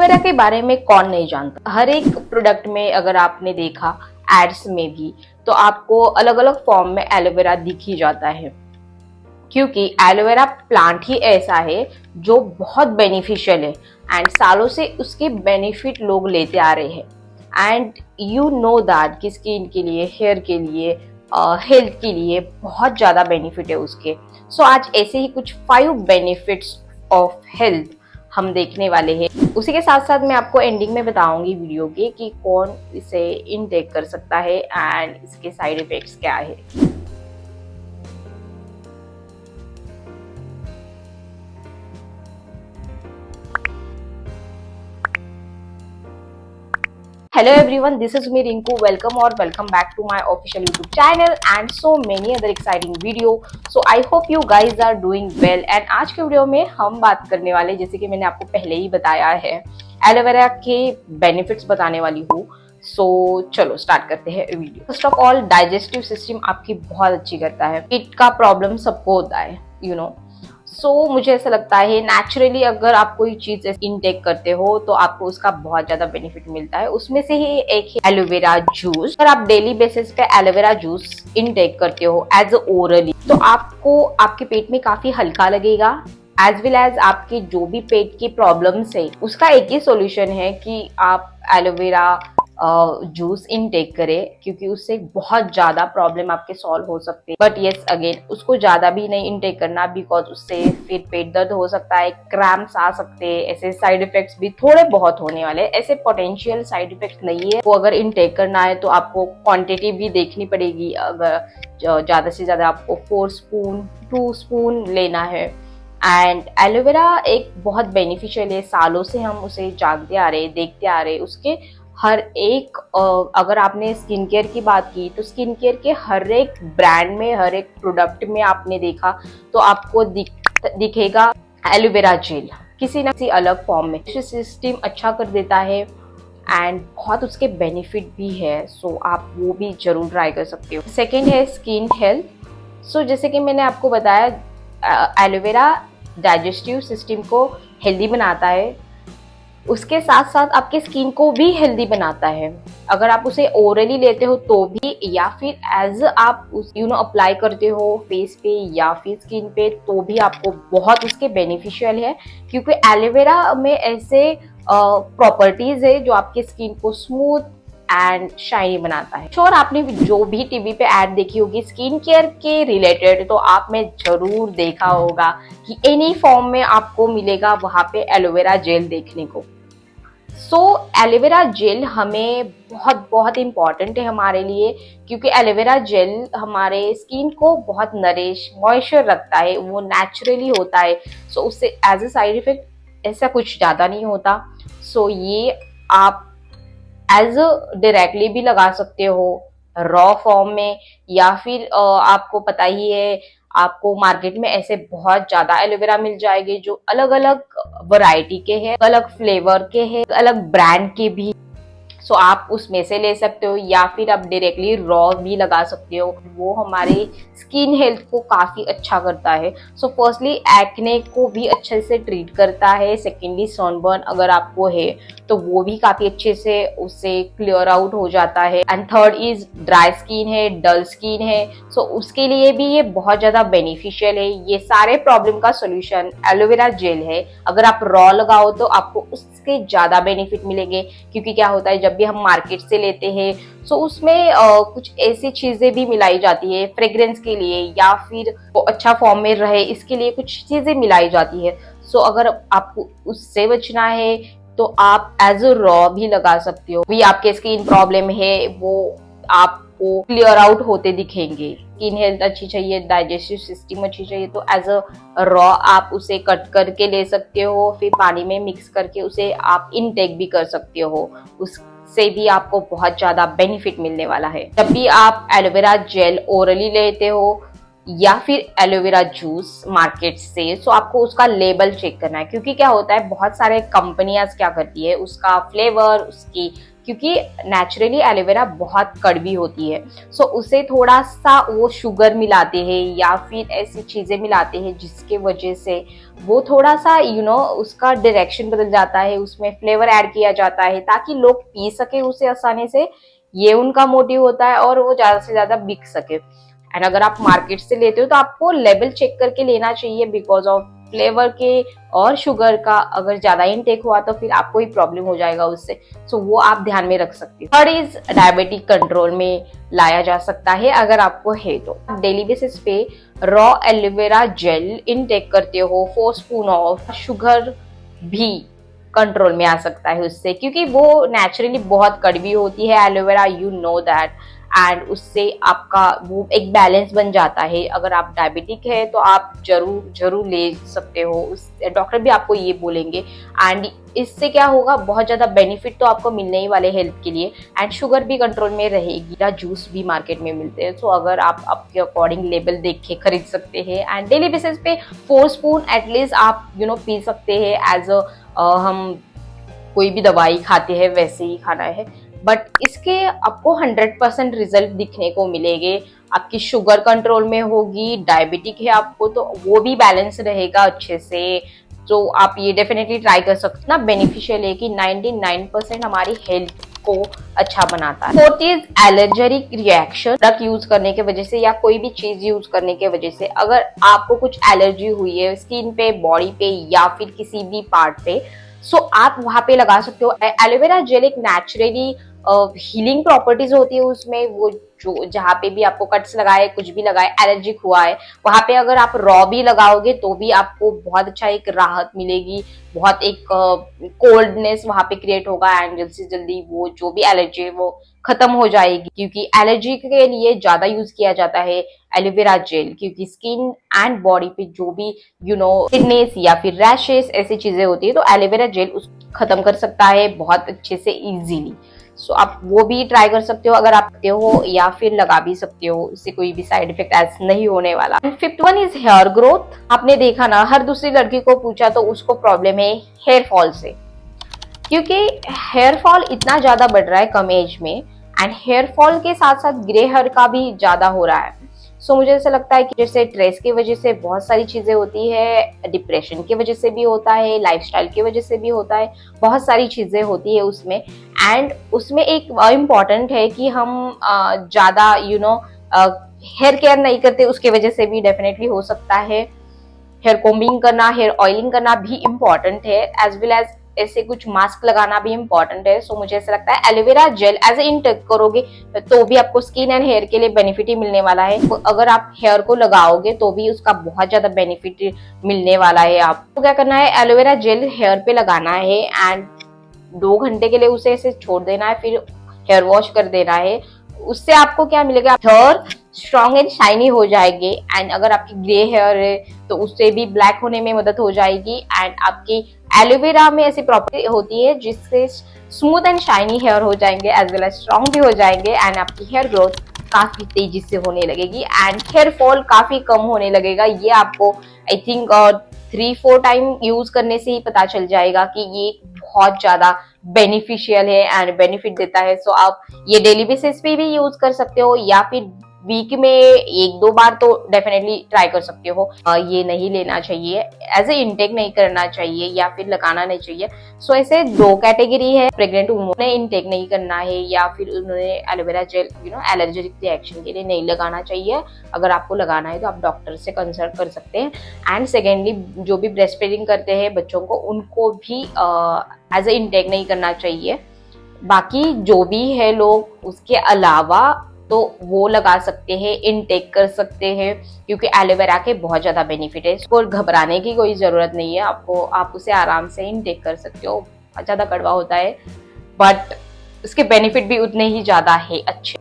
Aloe vera के बारे में कौन नहीं जानता। हर एक प्रोडक्ट में अगर आपने देखा, एड्स में भी, तो आपको अलग अलग फॉर्म में एलोवेरा दिख ही जाता है, क्योंकि एलोवेरा प्लांट ही ऐसा है जो बहुत बेनिफिशियल है एंड सालों से उसके बेनिफिट लोग लेते आ रहे हैं। एंड यू नो दैट कि स्किन के लिए, हेयर के लिए, हेल्थ के लिए बहुत ज्यादा बेनिफिट है उसके। सो आज ऐसे ही कुछ 5 बेनिफिट्स ऑफ हेल्थ हम देखने वाले हैं। उसी के साथ साथ मैं आपको एंडिंग में बताऊंगी वीडियो के कि कौन इसे इनटेक कर सकता है एंड इसके साइड इफेक्ट्स क्या है। Hello everyone, this is me Rinku. Welcome or welcome back to my official YouTube channel and so many other exciting video. So I hope you guys are doing well. And आज के video में हम बात करने वाले, जैसे कि मैंने आपको पहले ही बताया है, एलोवेरा के बेनिफिट्स बताने वाली हूँ। सो चलो स्टार्ट करते हैं video. First of all, digestive system आपकी बहुत अच्छी करता है। पेट का प्रॉब्लम सबको होता है, यू नो। सो मुझे ऐसा लगता है नेचुरली अगर आप कोई चीज इनटेक करते हो तो आपको उसका बहुत ज्यादा बेनिफिट मिलता है। उसमें से ही एक है एलोवेरा जूस। अगर आप डेली बेसिस पे एलोवेरा जूस इनटेक करते हो एज ओरली, तो आपको आपके पेट में काफी हल्का लगेगा, एज वेल एज आपके जो भी पेट की प्रॉब्लम्स है उसका एक ही सोल्यूशन है कि आप एलोवेरा जूस इनटेक करें, क्योंकि उससे बहुत ज्यादा प्रॉब्लम आपके सॉल्व हो सकते हैं। बट यस अगेन, उसको ज्यादा भी नहीं इनटेक करना, बिकॉज उससे फिर पेट दर्द हो सकता है, क्रैम्प्स आ सकते हैं, ऐसे साइड इफेक्ट्स भी थोड़े बहुत होने वाले हैं। ऐसे पोटेंशियल साइड इफेक्ट्स नहीं है। वो अगर इनटेक करना है तो आपको क्वांटिटी भी देखनी पड़ेगी। अगर ज्यादा से ज्यादा आपको 4 स्पून 2 स्पून लेना है। एंड एलोवेरा एक बहुत बेनिफिशियल है, सालों से हम उसे जानते आ रहे, देखते आ रहे। उसके हर एक अगर आपने स्किन केयर की बात की तो स्किन केयर के हर एक ब्रांड में, हर एक प्रोडक्ट में आपने देखा तो आपको दिखेगा एलोवेरा जेल किसी ना किसी अलग फॉर्म में। सिस्टम अच्छा कर देता है एंड बहुत उसके बेनिफिट भी है। सो आप वो भी जरूर ट्राई कर सकते हो। सेकेंड है स्किन हेल्थ। सो जैसे कि मैंने आपको बताया, एलोवेरा डाइजेस्टिव सिस्टम को हेल्दी बनाता है, उसके साथ साथ आपके स्किन को भी हेल्दी बनाता है। अगर आप उसे ओरली लेते हो तो भी, या फिर एज आप उस अप्लाई करते हो फेस पे या फिर स्किन पे, तो भी आपको बहुत उसके बेनिफिशियल है, क्योंकि एलोवेरा में ऐसे प्रॉपर्टीज है जो आपके स्किन को स्मूथ एंड शाइनी बनाता है। श्योर आपने जो भी टीवी पे एड देखी होगी स्किन केयर के रिलेटेड, तो आप में जरूर देखा होगा कि एनी फॉर्म में आपको मिलेगा वहां पे एलोवेरा जेल देखने को। सो एलोवेरा जेल हमें बहुत बहुत इम्पॉर्टेंट है हमारे लिए, क्योंकि एलोवेरा जेल हमारे स्किन को बहुत नरिश, मॉइस्चर रखता है, वो नेचुरली होता है। सो उससे एज ए साइड इफेक्ट ऐसा कुछ ज्यादा नहीं होता। सो ये आप एज डायरेक्टली भी लगा सकते हो रॉ फॉर्म में, या फिर आपको पता ही है, आपको मार्केट में ऐसे बहुत ज्यादा एलोवेरा मिल जाएंगे जो अलग अलग वैरायटी के हैं, अलग फ्लेवर के हैं, अलग ब्रांड के भी। सो आप उसमें से ले सकते हो, या फिर आप डायरेक्टली रॉ भी लगा सकते हो। वो हमारी स्किन हेल्थ को काफी अच्छा करता है। सो फर्स्टली एक्ने को भी अच्छे से ट्रीट करता है। सेकेंडली सनबर्न अगर आपको है तो वो भी काफी अच्छे से उससे क्लियर आउट हो जाता है। And third is dry skin है, डल स्किन है, सो उसके लिए भी ये बहुत ज्यादा बेनिफिशियल है। ये सारे प्रॉब्लम का सोल्यूशन एलोवेरा जेल है। अगर आप रॉ लगाओ तो आपको उसके ज्यादा बेनिफिट मिलेंगे, क्योंकि क्या होता है, जब भी हम मार्केट से लेते हैं सो उसमें कुछ ऐसी चीजें भी मिलाई जाती है फ्रेग्रेंस के लिए, या फिर वो अच्छा फॉर्म में रहे इसके लिए कुछ चीजें मिलाई जाती है। सो अगर आपको उससे बचना है तो आप एज अ रॉ भी लगा सकते हो। भी आपके स्किन प्रॉब्लम है वो आपको क्लियर आउट होते दिखेंगे। स्किन हेल्थ अच्छी चाहिए, डाइजेस्टिव सिस्टम अच्छी चाहिए, तो एज अ रॉ आप उसे कट करके ले सकते हो, फिर पानी में मिक्स करके उसे आप इनटेक भी कर सकते हो। उससे भी आपको बहुत ज्यादा बेनिफिट मिलने वाला है। जब भी आप एलोवेरा जेल ओरली लेते हो या फिर एलोवेरा जूस मार्केट से, सो आपको उसका लेबल चेक करना है, क्योंकि क्या होता है, बहुत सारे कंपनियां क्या करती है, उसका फ्लेवर, उसकी क्योंकि नेचुरली एलोवेरा बहुत कड़वी होती है। सो उसे थोड़ा सा वो शुगर मिलाते हैं या फिर ऐसी चीजें मिलाते हैं जिसके वजह से वो थोड़ा सा उसका डायरेक्शन बदल जाता है, उसमें फ्लेवर ऐड किया जाता है ताकि लोग पी सके उसे आसानी से। ये उनका मोटिव होता है और वो ज्यादा से ज्यादा बिक सके। एंड अगर आप मार्केट से लेते हो तो आपको लेवल चेक करके लेना चाहिए, बिकॉज ऑफ फ्लेवर के और शुगर का अगर ज्यादा इनटेक हुआ तो फिर आपको ही प्रॉब्लम हो जाएगा उससे। सो वो आप ध्यान में रख सकते हो। थर्ड इज डायबिटिक कंट्रोल में लाया जा सकता है अगर आपको है तो। डेली बेसिस पे रॉ एलोवेरा जेल इनटेक करते हो 4 स्पून ऑफ, शुगर भी कंट्रोल में आ सकता है उससे, क्योंकि वो नेचुरली बहुत कड़वी होती है aloe vera, you know that. And उससे आपका वो एक बैलेंस बन जाता है। अगर आप डायबिटिक है तो आप जरूर ले सकते हो, उस डॉक्टर भी आपको ये बोलेंगे। एंड इससे क्या होगा, बहुत ज्यादा बेनिफिट तो आपको मिलने ही वाले हेल्थ के लिए। एंड शुगर भी कंट्रोल में रहेगी। जूस भी मार्केट में मिलते हैं, तो अगर आप आपके अकॉर्डिंग लेवल देख के खरीद सकते हैं। एंड डेली बेसिस पे 4 स्पून एटलीस्ट आप पी सकते हैं। एज हम कोई भी दवाई खाते हैं वैसे ही खाना है। बट इसके आपको 100% रिजल्ट दिखने को मिलेंगे। आपकी शुगर कंट्रोल में होगी, डायबिटिक है आपको तो वो भी बैलेंस रहेगा अच्छे से। तो आप ये डेफिनेटली ट्राई कर सकते हैं ना। बेनिफिशियल है कि 99% हमारी हेल्थ को अच्छा बनाता है। Fourth is allergic reaction. Product use करने के वजह से या कोई भी चीज यूज करने के वजह से अगर आपको कुछ एलर्जी हुई है स्किन पे, बॉडी पे या फिर किसी भी पार्ट पे, सो आप वहां पे लगा सकते हो। एलोवेरा जेल एक नेचुरली हीलिंग प्रॉपर्टीज होती है उसमें। वो जो जहाँ पे भी आपको कट्स लगाए, कुछ भी लगाए, एलर्जिक हुआ है, वहां पे अगर आप रॉ भी लगाओगे तो भी आपको बहुत अच्छा एक राहत मिलेगी, बहुत एक कोल्डनेस वहां पे क्रिएट होगा। एंड जल्दी से जल्दी वो जो भी एलर्जी है वो खत्म हो जाएगी, क्योंकि एलर्जी के लिए ज्यादा यूज किया जाता है एलोवेरा जेल। क्योंकि स्किन एंड बॉडी पे जो भी रेडनेस या फिर रैशेस ऐसी चीजें होती है तो एलोवेरा जेल उसको खत्म कर सकता है बहुत अच्छे से इजीली। सो आप वो भी ट्राई कर सकते हो अगर आप करते हो, या फिर लगा भी सकते हो, इससे कोई भी साइड इफेक्ट ऐसा नहीं होने वाला। Fifth one is here growth. आपने देखा ना, हर दूसरी लड़की को पूछा तो उसको प्रॉब्लम है हेयर फॉल से, क्योंकि हेयर फॉल इतना ज्यादा बढ़ रहा है कम एज में। एंड हेयर फॉल के साथ साथ ग्रे हेयर का भी ज्यादा हो रहा है। सो मुझे ऐसा लगता है कि जैसे स्ट्रेस की वजह से बहुत सारी चीजें होती है, डिप्रेशन की वजह से भी होता है, लाइफस्टाइल की वजह से भी होता है, बहुत सारी चीजें होती है उसमें। एंड उसमें एक इम्पॉर्टेंट है कि हम ज्यादा हेयर केयर नहीं करते, उसके वजह से भी डेफिनेटली हो सकता है। हेयर कोम्बिंग करना, हेयर ऑयलिंग करना भी इम्पॉर्टेंट है, एज वेल एज ऐसे कुछ मास्क लगाना भी इम्पोर्टेंट है। सो मुझे ऐसा लगता है aloe vera gel as a intake करोगे तो भी आपको स्किन एंड हेयर के लिए बेनिफिट ही मिलने वाला है। अगर आप हेयर को लगाओगे तो भी उसका बहुत ज्यादा बेनिफिट मिलने वाला है। आपको क्या करना है, एलोवेरा जेल हेयर पे लगाना है एंड 2 घंटे के लिए उसे ऐसे छोड़ देना है, फिर हेयर वॉश कर देना है। उससे आपको क्या मिलेगा, हेयर स्ट्रॉन्ग एंड शाइनी हो जाएंगे। एंड अगर आपकी ग्रे हेयर है तो उससे भी ब्लैक होने में मदद हो जाएगी। एंड आपकी एलोवेरा में ऐसी प्रॉपर्टी होती है जिससे स्मूथ एंड शाइनी हेयर हो जाएंगे, एज वेल एज स्ट्रॉन्ग भी हो जाएंगे। एंड आपकी हेयर ग्रोथ काफी तेजी से होने लगेगी एंड हेयर फॉल काफी कम होने लगेगा। ये आपको आई थिंक 3-4 टाइम यूज करने से ही पता चल जाएगा कि ये बहुत ज्यादा बेनिफिशियल है एंड बेनिफिट देता है। सो आप ये डेली बेसिस पे भी यूज कर सकते हो या फिर वीक में 1-2 बार तो डेफिनेटली ट्राई कर सकते हो। ये नहीं लेना चाहिए, एज ए इंटेक नहीं करना चाहिए या फिर लगाना नहीं चाहिए। सो ऐसे 2 कैटेगरी है, प्रेग्नेंट वुमन ने इंटेक नहीं करना है या फिर उन्होंने एलोवेरा जेल एलर्जेटिक रिएक्शन के लिए नहीं लगाना चाहिए। अगर आपको लगाना है तो आप डॉक्टर से कंसल्ट कर सकते हैं। एंड सेकेंडली जो भी ब्रेस्ट फीडिंग करते हैं बच्चों को, उनको भी एज ए इंटेक नहीं करना चाहिए। बाकी जो भी है लोग उसके अलावा तो वो लगा सकते हैं, इनटेक कर सकते हैं, क्योंकि एलोवेरा के बहुत ज्यादा बेनिफिट है। इसको घबराने की कोई जरूरत नहीं है आपको, आप उसे आराम से इनटेक कर सकते हो। ज्यादा कड़वा होता है बट उसके बेनिफिट भी उतने ही ज्यादा है अच्छे।